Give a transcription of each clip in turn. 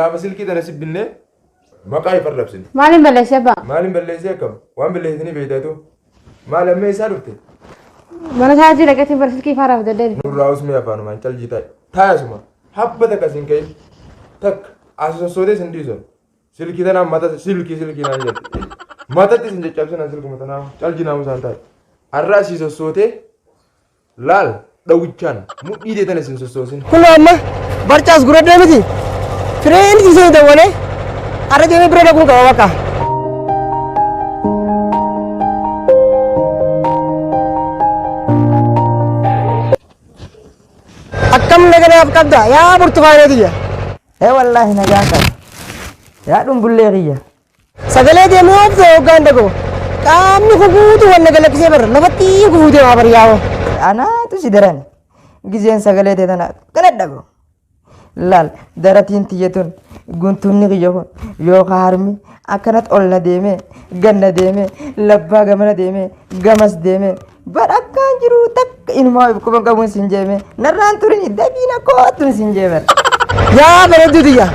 gaafa silkii tana sibbinne maqaa ifar labsine. Maaliin balleessee abbaa? Maaliin balleessee akkam? Waan balleessanii beeytatu. Maal ammee isaa dhufte? Mana isaatti dhaqeetiin bar silkii faaraaf deddeebi. Nurraa usmee afaanumaan calji taa'e. Taa'asuma habba takka siin ka'e takka as sossootee sin dhiisan. Silkii tanaan mata silkii naan jedhe. Matatti sin caccabsinan silkuma tanaa calji naamu isaan taa'e. Har'a asii sossootee laal dhawwichaan mudhii deetan isin sossoosin. Kun amma barcaas guradee miti. Fireen isin dawwalee har'a deemee bira dhaquun qaba bakka. Akkam naganaaf qabda yaa burtukaanee tiyya. Wallaahi nagaan qaba. Yaa dhumbullee kiyya. Sagalee deemee oobse hoggaan dhagoo. Qaamni kuguutu wanna galaksee bara lafatti kuguutee waa baryaa'oo. Anaatu si daran gizeen sagalee teetana kana dhago. Laal daratiin tiyyatun guntunni kiyya kun yookaan harmi akkanatti ol na deemee ganna deemee labbaa gamana deemee gamas deemee bara akkaan jiru takka inumaa quban qabuun sin jeeme narraan turin dabiina kootuun sin jeemer. Yaa bareedduu tiyya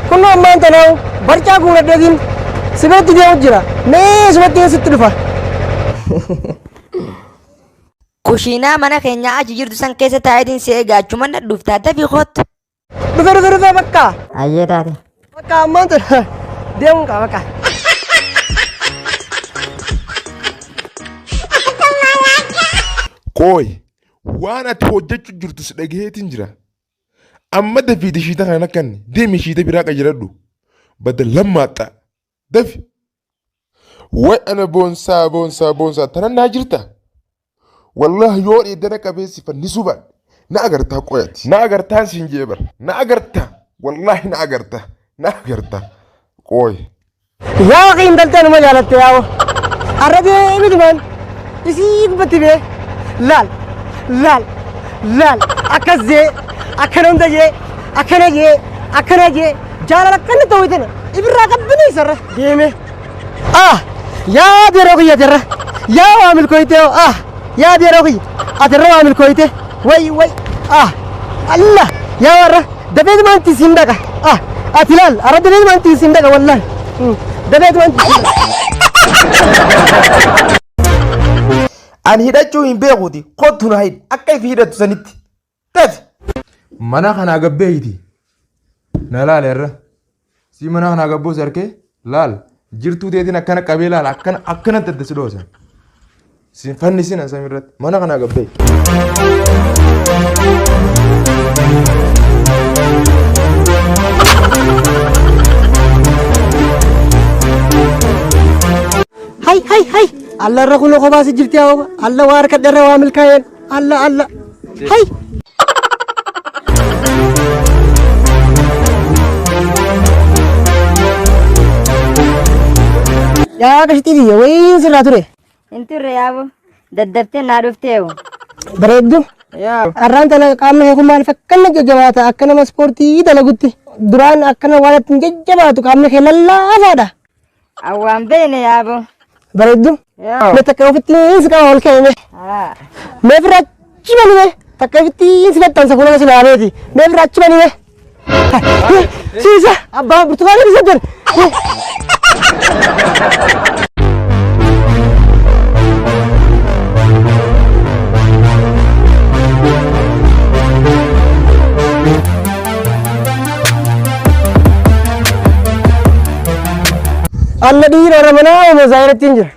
kun ammaan tanaa barcaa guuradheetiin sibiratti deemu jira mee sumatti sitti dhufa. Kushiinaa mana keenyaa achi jirtu san keessa taa'eetiin si eegaachuma na dhuftaa dafii kootu. Dhufe bakka. Ayyee taate. Bakka ammaan tanaa deemuun qaba bakka. Kooy waan ati hojjechuu jirtu si dhagaheetiin jira. Amma dafiiti shiita kana akkanni deemi shiita biraa qajeeladhu. Badda lammaaxxa dafi. Way ana boonsaa tanan naa jirta. Wallahi yoo dheeddana qabeessi fannisuu baadhe na agartaa qoyati. Na agartaan siin jeebar. Na agarta. Wallahi na agarta. Kooy. Yaa qiin daltee numa jaalatte yaa'oo. Har'a deemiti maan isii gubbatti bee. Laal akkas jee akkana hunda jee akkana jee jaalala akkana ta'uu tana ibirraa qabbanii sarra deeme. Yaa beeroo kiyya atirra yaa waa milkooyite yaa beeroo kiyya atirra waa milkooyite way alla yaa warra dabeetu maantii siin dhaqa ati laal har'a dabeetu maantii siin dhaqa wallahi dabeetu maantii siin dhaqa. Ani hidhachuu hin beekuuti kottu na hidhi akka ifi hidhattu sanitti taate. Mana kanaa gabbeeyti na laale irra si mana kanaa gabboos harkee laal jirtuu teetiin akkana qabee laal akkana taddasi dhoosan si fannisina samirratti mana kanaa gabbeeyti. Hai Allah irra kunoo kophaa si jirti yaa Allah waa harkadha irra waa milkaa'een Allah hai yaa gashtii biyya wayiin sirraa ture. Inturre yaabo daddabtee naa dhufteewu. Bareeddu. Arraan tana qaamni kee kun maaliif akkana jajjabaata akka nama ispoortii dalagutti duraan akkana waan ittiin jajjabaatu qaamni kee lallaafaadha. Awwaan beene yaabo. Bareeddu. Me takka ofittiin si qaba ol keenye. Me firaachi banime takka ofittiin si maxxansa fuula si laabeeti. Me firaachi banime. Siisa abbaa burtukaana isa dur. Alla dhiira ramanaa uuma zaayirattiin jira.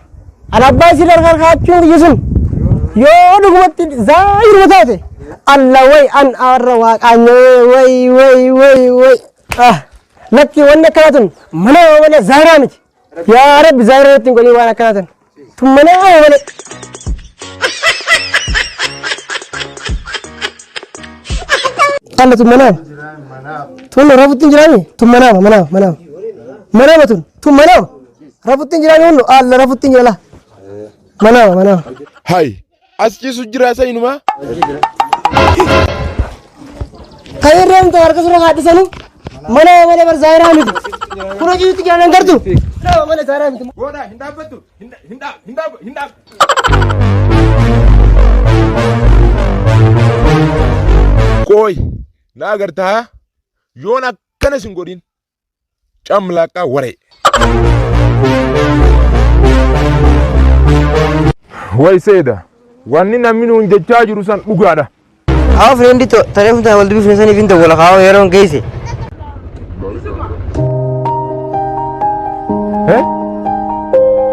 Ana abbaa isii dargar kaachuun biyya sun yoo dhugumatti zaayiruma taate alla way an arra waaqaanyee way lakki wanni akkana tun mana malee zaayiraa miti. Yaa rabbi zaayiraa ittiin godhii waan akkana tun tun mana malee. Alla tun manaama tun rafuttiin jiraami tun manaama tun manaama rafuttiin jiraami hundu alla rafuttiin jira la. Mana. Hai, asji sujira sa inuma. Kayak rem tuh harga surat hati sanu. Mana berzaira itu. Kurang itu jangan kartu. Mana zaira itu. Boda, hindap betul. Hindap. Koi, na agarta. Yona kana singgorin. camlaqa ware way seeda wanni namni nuun jechaa jiru san dhugaadha Awa friend to telephone ta waldu bifne sani finta wala kawo yeron geise.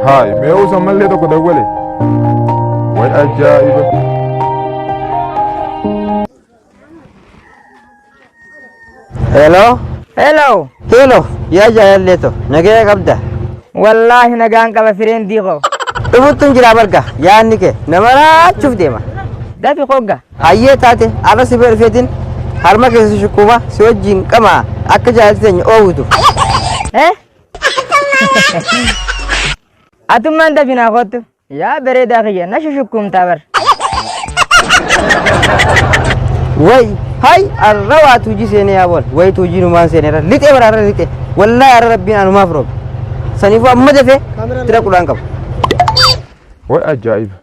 Hai me usa malle to ko dawale way ajaiba Hello? Hello. Hello. Ya jaya leto. Nagaya kabda. Wallahi nagaan qaba friend ko. Dhufutun jira barka. Yaa nike. Namara chuf deema. Dafi qogga. Hayyee taate ala si berfetin harma keessa shukkuuma si wajjin qama akka jaallatanii oowwitu. Atummaan dafinaa kottu. Yaa bareedaa kiyya na shukkumtaa bar. Way hay arrawaa tuuji seenee yaa bool way tuuji numaan seeneera lixee baraara lixee wallahi ara rabbiin anumaaf roobe saniifuu amma dafee tira qudhaan qaba. way ajaiba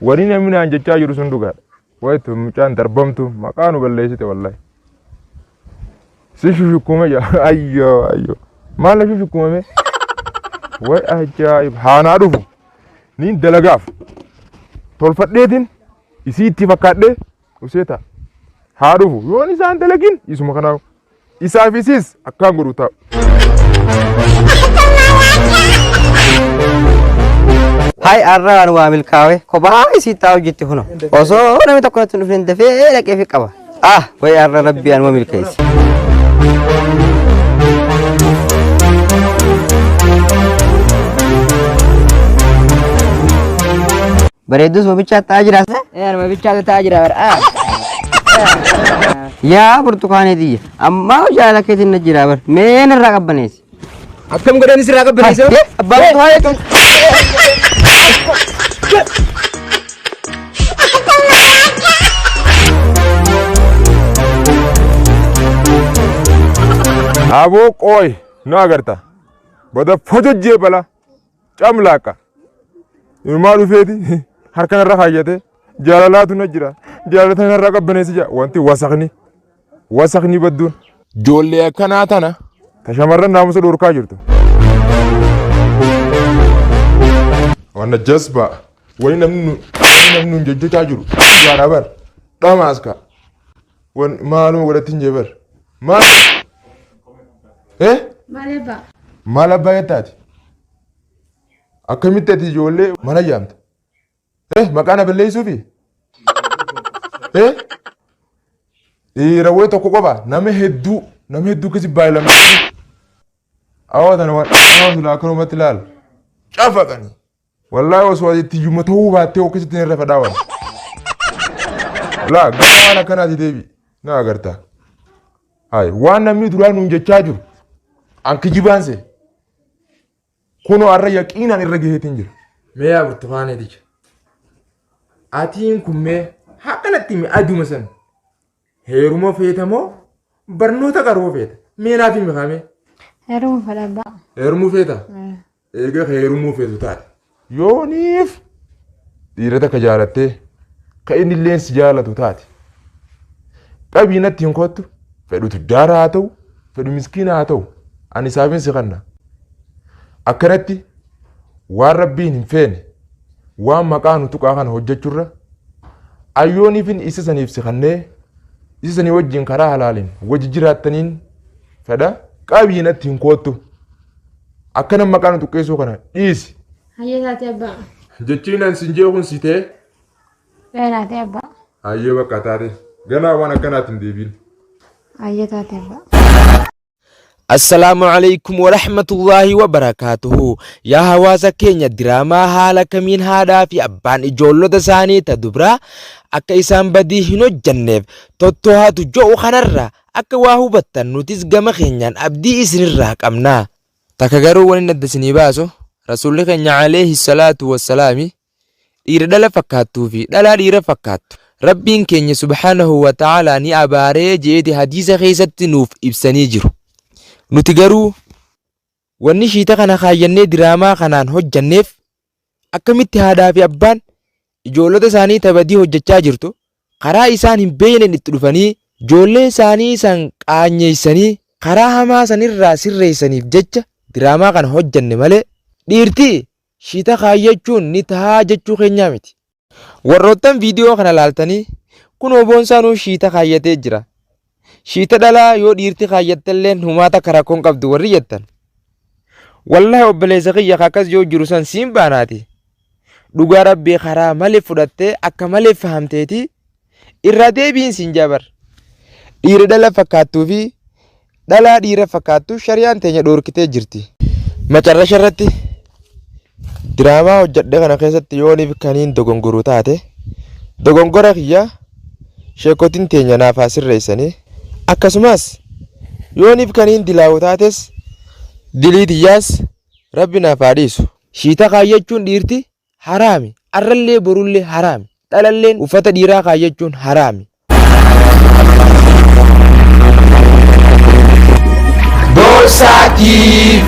wani namni naan jechaa jiru sun dhugaadha way tu mucaan darbamtu maqaanu balleessite wallahi si shushukume ayyo ayyo maal na shushukumame way ajaib haanaa dhufu niin dalagaaf tolfadheetin isii itti fakkaadhee useeta haa dhufu yoon isaan dalagin isuma kanaa isaaf isiis akkaan godhu taa'u. Hay arrawaan waa milkaa'e kophaa isii taa'u jetti huno osoo namni tokko natti dhufne dafee dhaqee fi qaba. Way arra rabbi anuma milkeessi. Bareeddus mobicha ta'aa jiraas. Anuma bichaa ta'aa jira bar. Yaa burtukaanee diyya amma jaala keetiin na jira bar meen irraa qabbaneessi. Akkam godhanis irraa qabbaneessu. Abbaa burtukaanee tun. Aboo qooy nu agarta bada fojojjee bala camlaaqa ilmaa dhufeeti harka narra kaayyate jaalalaatu na jira jaalata narraa qabbaneessi jira wanti wasaqni badduun joollee akkanaa tana ta shamarran naamusa dhorkaa jirtu. Wanna jasba wani namni jajjachaa jiru jaara bar dhamaas ka wan maaluma godhatin jee bar maal Maleba. maal abbaa yettaati akkamitti ati ijoollee mana jaamta maqaan aballeessuufi dhiirawwee tokko qofa nama hedduu kasi baay'ilame awwaatan waan sulaa akkanumatti ilaala cafaqani wallaahi osoo itti iyyuma ta'uu baattee akkasitti irra fadhaawan laa gama waan akkanaati deebi na agarta waan namni duraan nuun jechaa jiru anki jibaanse kunoo har'a yaqiinaan irra gaheetiin jira. Mee yaa burtukaanee dija. Atiin kun mee akkanatti mi aduma san heeruma feeta moo barnoota qaroo feeta mee naaf himi kaame. Heeruma fedha. Heerumuu feeta. Eega heerumuu feetu taate. Yooniif dhiira takka jaalattee ka inni illee si jaalatu taate. Qabiinatti hin kottu fedhu tuddaara haa ta'u fedhu miskiina haa ta'u. Ani saafin si kanna akkanatti waan rabbiin hin feene waan maqaa nu tuqaa kana hojjechurra ayyooniifin isa saniif si kannee isa sanii wajjin karaa halaaliin wajji jiraattaniin fedha qabiinatti hin koottu akkana maqaa nu tuqqeessuu kana dhiisi. Hayyee taate abbaa. Jechiin an sin jee kun si ta'e. Beenaate abbaa. Hayyee bakka taate ganaa waan akkanaatiin deebiin. Hayyee taate abbaa. السلام عليكم ورحمة الله وبركاته يا هواسا كينيا دراما حالا كمين هادا في أبان إجولو دساني تدبرا أكا إسان بدي هنو جنب توتوها تجو خنرا أكا واهو بطن نوتيس غم خينيان أبدي إسن الرهك أمنا تاكاغارو ونين ندسني باسو رسول خينيا عليه الصلاة والسلام إردال فكاتو في دالا إر فكاتو ربين كينيا سبحانه وتعالى ني أباري جيدي حديث خيست نوف إبساني جرو nuti garuu wanni shiita kana kaayyannee diraamaa kanaan hojjanneef akkamitti haadhaa fi abbaan ijoollota isaanii tabadii hojjechaa jirtu karaa isaan hin beekneen itti dhufanii ijoollee isaanii san qaanyeessanii karaa hamaa sanirraa sirreessaniif jecha diraamaa kana hojjanne malee dhiirtii shiita kaayyachuun ni tahaa jechuu keenyaa miti. Warroottan viidiyoo kana laaltanii kun oboonsaanuu shiita kaayyatee jira. Shiita dhalaa yoo dhiirti kaayyattelleen humaata karakkoon qabdu warri jettan. Wallahi obboleessa kiyya akkas yoo jiru san siin baanaati. Dhugaa rabbii karaa malee fudhattee akka malee fahamteeti irraa deebiin siin jabar. Dhiira dhala fakkaattuu fi dhalaa dhiira fakkaattuu shari'aan teenya dhoorkitee jirti. Macarrasha irratti diraamaa hojjedhe kana keessatti yooniif kaniin dogongoruu taate dogongora kiyya sheekotiin teenya naaf haa sirreessanii akkasumas yooniif kaniin dilaawu taates dilii tiyyaas rabbi naaf haa dhiisu. Shiita kaayyachuun dhiirti haraami. Arrallee borullee haraami. Dhalalleen uffata dhiiraa kaayyachuun haraami. Borsaatif